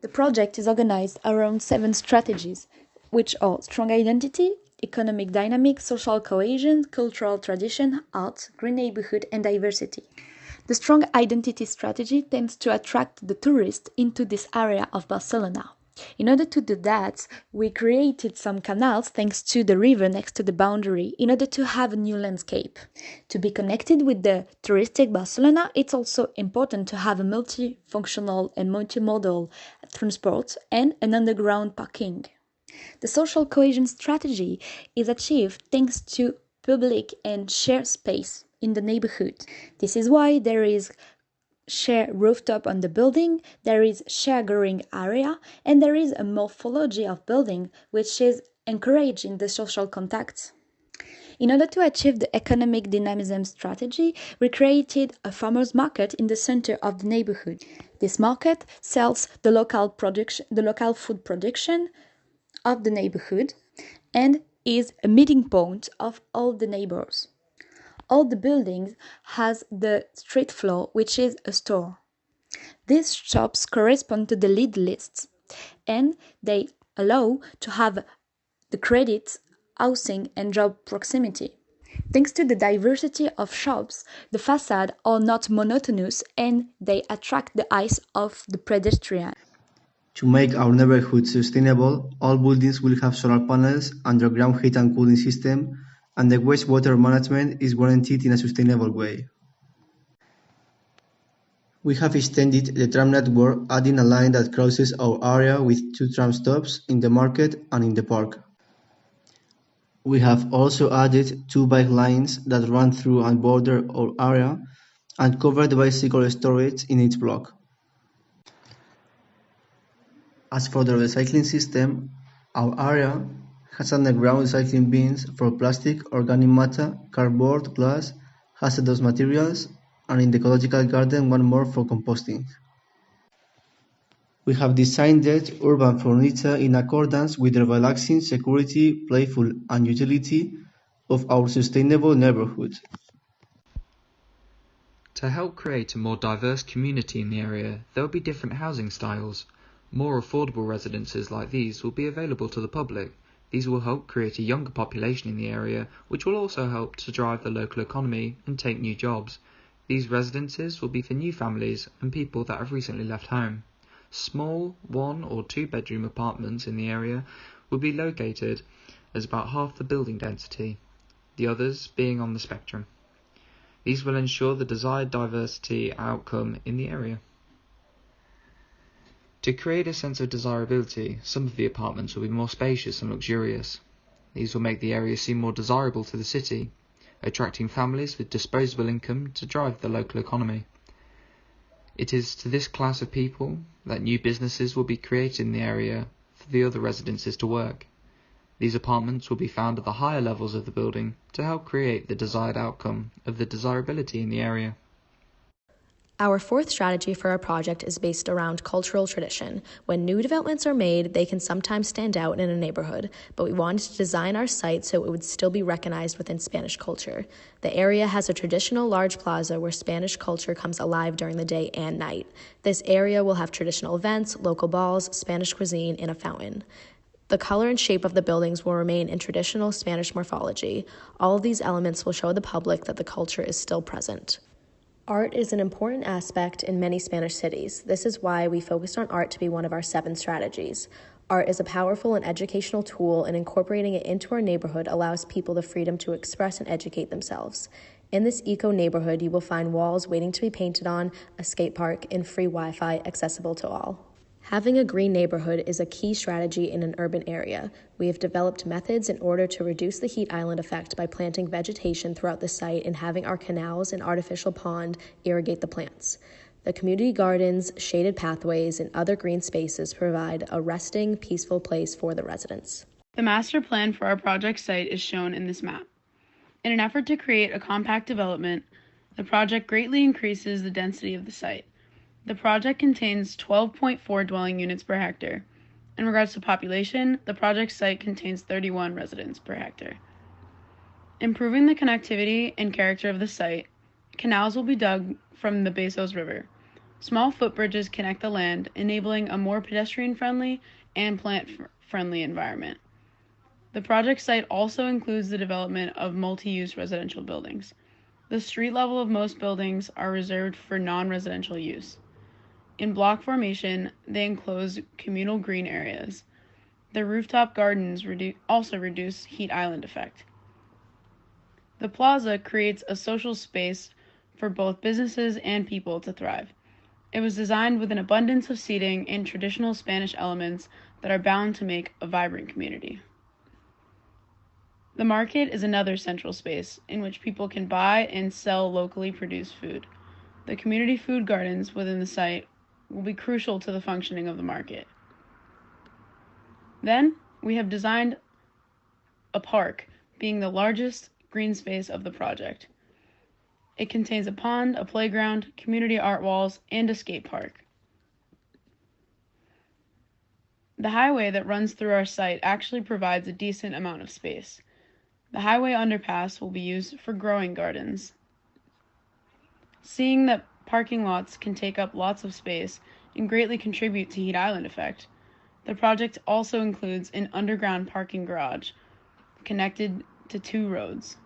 The project is organized around 7 strategies, which are strong identity, economic dynamic, social cohesion, cultural tradition, art, green neighborhood, and diversity. The strong identity strategy tends to attract the tourist into this area of Barcelona. In order to do that, we created some canals thanks to the river next to the boundary in order to have a new landscape. To be connected with the touristic Barcelona, it's also important to have a multifunctional and multimodal transport and an underground parking. The social cohesion strategy is achieved thanks to public and shared space in the neighborhood. This is why there is share rooftop on the building, there is share growing area, and there is a morphology of building which is encouraging the social contact. In order to achieve the economic dynamism strategy, we created a farmers market in the center of the neighborhood. This market sells the local food production of the neighborhood and is a meeting point of all the neighbors. All the buildings has the street floor, which is a store. These shops correspond to the lead lists, and they allow to have the credit, housing, and job proximity. Thanks to the diversity of shops, the facades are not monotonous and they attract the eyes of the pedestrian. To make our neighborhood sustainable, all buildings will have solar panels, underground heat and cooling system, and the wastewater management is guaranteed in a sustainable way. We have extended the tram network, adding a line that crosses our area with 2 tram stops in the market and in the park. We have also added 2 bike lines that run through and border our area and cover the bicycle storage in each block. As for the recycling system, our area has underground recycling bins for plastic, organic matter, cardboard, glass, hazardous materials, and in the ecological garden one more for composting. We have designed urban furniture in accordance with the relaxing, security, playful, and utility of our sustainable neighborhood. To help create a more diverse community in the area, there will be different housing styles. More affordable residences like these will be available to the public. These will help create a younger population in the area, which will also help to drive the local economy and take new jobs. These residences will be for new families and people that have recently left home. Small 1 or 2 bedroom apartments in the area will be located as about half the building density, the others being on the spectrum. These will ensure the desired diversity outcome in the area. To create a sense of desirability, some of the apartments will be more spacious and luxurious. These will make the area seem more desirable to the city, attracting families with disposable income to drive the local economy. It is to this class of people that new businesses will be created in the area for the other residences to work. These apartments will be found at the higher levels of the building to help create the desired outcome of the desirability in the area. Our 4th strategy for our project is based around cultural tradition. When new developments are made, they can sometimes stand out in a neighborhood, but we wanted to design our site so it would still be recognized within Spanish culture. The area has a traditional large plaza where Spanish culture comes alive during the day and night. This area will have traditional events, local balls, Spanish cuisine, and a fountain. The color and shape of the buildings will remain in traditional Spanish morphology. All of these elements will show the public that the culture is still present. Art is an important aspect in many Spanish cities. This is why we focused on art to be one of our 7 strategies. Art is a powerful and educational tool, and incorporating it into our neighborhood allows people the freedom to express and educate themselves. In this eco-neighborhood, you will find walls waiting to be painted on, a skate park, and free Wi-Fi accessible to all. Having a green neighborhood is a key strategy in an urban area. We have developed methods in order to reduce the heat island effect by planting vegetation throughout the site and having our canals and artificial pond irrigate the plants. The community gardens, shaded pathways, and other green spaces provide a resting, peaceful place for the residents. The master plan for our project site is shown in this map. In an effort to create a compact development, the project greatly increases the density of the site. The project contains 12.4 dwelling units per hectare. In regards to population, the project site contains 31 residents per hectare. Improving the connectivity and character of the site, canals will be dug from the Bezos River. Small footbridges connect the land, enabling a more pedestrian-friendly and plant-friendly environment. The project site also includes the development of multi-use residential buildings. The street level of most buildings are reserved for non-residential use. In block formation, they enclose communal green areas. The rooftop gardens also reduce heat island effect. The plaza creates a social space for both businesses and people to thrive. It was designed with an abundance of seating and traditional Spanish elements that are bound to make a vibrant community. The market is another central space in which people can buy and sell locally produced food. The community food gardens within the site will be crucial to the functioning of the market. Then, we have designed a park, being the largest green space of the project. It contains a pond, a playground, community art walls, and a skate park. The highway that runs through our site actually provides a decent amount of space. The highway underpass will be used for growing gardens. Seeing that parking lots can take up lots of space and greatly contribute to heat island effect, the project also includes an underground parking garage connected to 2 roads.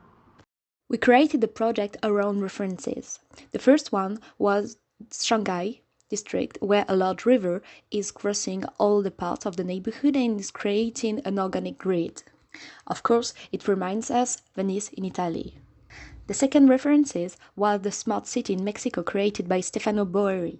We created the project around references. The first one was Shanghai district, where a large river is crossing all the parts of the neighborhood and is creating an organic grid. Of course, it reminds us Venice in Italy. The second references was the smart city in Mexico created by Stefano Boeri.